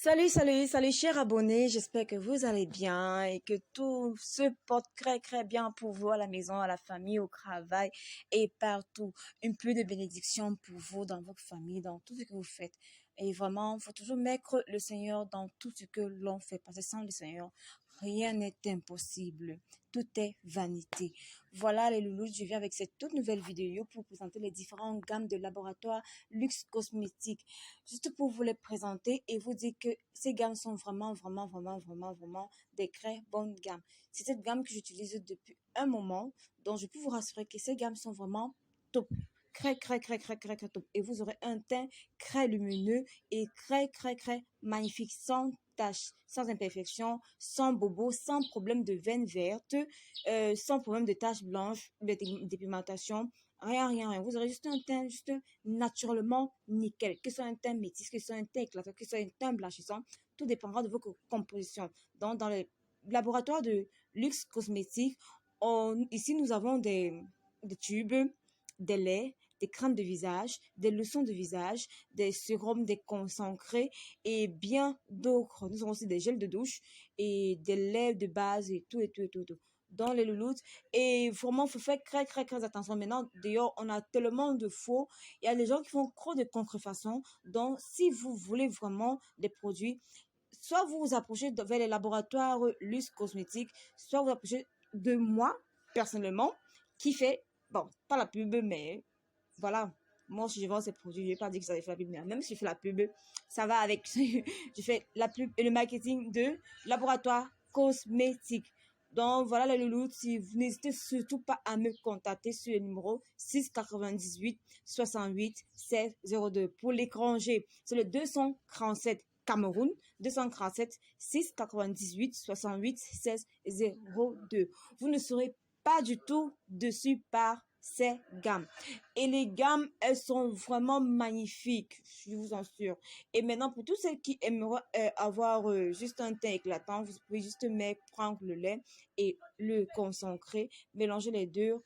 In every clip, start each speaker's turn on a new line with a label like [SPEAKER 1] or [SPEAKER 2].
[SPEAKER 1] Salut, chers abonnés. J'espère que vous allez bien et que tout se porte très bien pour vous à la maison, à la famille, au travail et partout. Un peu de bénédiction pour vous, dans votre famille, dans tout ce que vous faites. Et vraiment, il faut toujours mettre le Seigneur dans tout ce que l'on fait. Parce que sans le Seigneur, rien n'est impossible. Tout est vanité. Voilà les loulous, je viens avec cette toute nouvelle vidéo pour vous présenter les différentes gammes de laboratoire luxe cosmétique. Juste pour vous les présenter et vous dire que ces gammes sont vraiment des très bonnes gammes. C'est cette gamme que j'utilise depuis un moment, donc je peux vous rassurer que ces gammes sont vraiment top. Très top. Et vous aurez un teint très lumineux et très magnifique, sans taches, sans imperfections, sans bobos, sans problème de veines vertes, sans problème de taches blanches, de dépigmentation, rien. Vous aurez juste un teint juste naturellement nickel. Que ce soit un teint métis, que ce soit un teint éclatant, que ce soit un teint blanchissant, tout dépendra de votre composition. Donc, dans les laboratoires de luxe cosmétique, ici, nous avons des tubes, des laits, des crèmes de visage, des lotions de visage, des sérums, des concentrés et bien d'autres. Nous avons aussi des gels de douche et des laits de base et tout. Dans les louloutes. Et vraiment, il faut faire très attention. Maintenant, d'ailleurs, on a tellement de faux. Il y a des gens qui font trop de contrefaçons. Donc, si vous voulez vraiment des produits, soit vous vous approchez vers les laboratoires luxe cosmétiques, soit vous approchez de moi, personnellement, qui fait, bon, pas la pub, mais voilà. Moi, si je vends ces produits, je vais pas dire que ça fait la pub, mais même si je fais la pub, ça va avec. Je fais la pub et le marketing de laboratoire cosmétique. Donc, voilà les loulous. Si vous n'hésitez surtout pas à me contacter sur le numéro 698 68 16 02. Pour l'étranger, c'est le 237 Cameroun, 237 698 68 16 02. Vous ne serez pas du tout dessus par ces gammes. Et les gammes, elles sont vraiment magnifiques, je vous en assure. Et maintenant, pour tous ceux qui aimeraient avoir juste un teint éclatant, vous pouvez juste prendre le lait et le concentrer, mélanger les deux,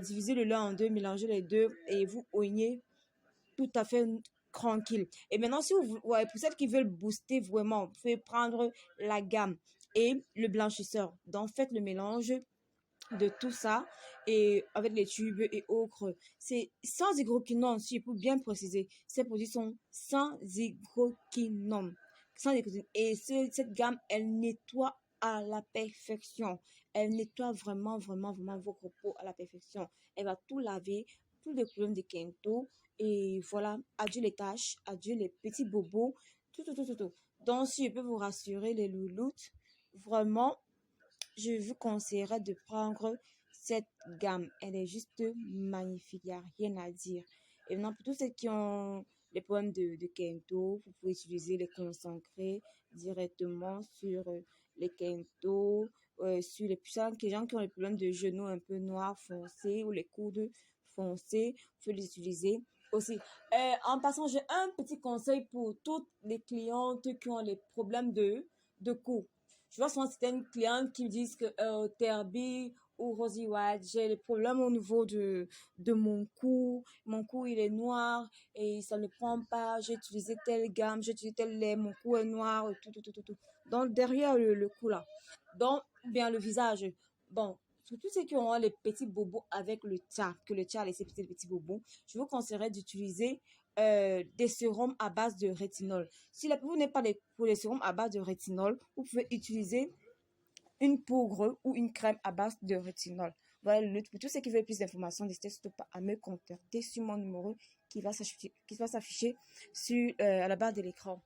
[SPEAKER 1] diviser le lait en deux, mélanger les deux et vous oignez tout à fait tranquille. Et maintenant, si vous, ouais, pour celles qui veulent booster vraiment, vous pouvez prendre la gamme et le blanchisseur. Donc, faites le mélange de tout ça et avec les tubes et autres. C'est sans hydroquinone, si je peux bien préciser. Ces produits sont sans hydroquinone. Sans hydroquinone. Et cette gamme, elle nettoie à la perfection. Elle nettoie vraiment votre peau à la perfection. Elle va tout laver, tous les problèmes de Kento. Et voilà, adieu les taches, adieu les petits bobos, tout. Donc, si je peux vous rassurer, les louloutes, vraiment, je vous conseillerais de prendre cette gamme. Elle est juste magnifique, il n'y a rien à dire. Et maintenant, pour tous ceux qui ont les problèmes de Kento, vous pouvez utiliser les concentrés directement sur les Kento, sur les gens qui ont les problèmes de genoux un peu noirs foncés ou les coudes foncés, vous pouvez les utiliser. Aussi, en passant, j'ai un petit conseil pour toutes les clientes qui ont les problèmes de cou. Je vois souvent certaines clientes qui me disent que Terbi ou Rosy White, j'ai des problèmes au niveau de mon cou. Mon cou, il est noir et ça ne prend pas. J'ai utilisé telle gamme, j'ai utilisé tel lait, mon cou est noir, tout. Donc, derrière le cou là. Donc, bien le visage. Bon, pour tous ceux qui ont les petits bobos avec le tia, que le tia a laissé petits bobos, je vous conseillerais d'utiliser des sérums à base de rétinol. Si vous n'êtes pas pour les sérums à base de rétinol, vous pouvez utiliser une poudre ou une crème à base de rétinol. Voilà, pour tous ceux qui veulent plus d'informations, n'hésitez surtout pas à me contacter sur mon numéro qui va s'afficher sur à la barre de l'écran.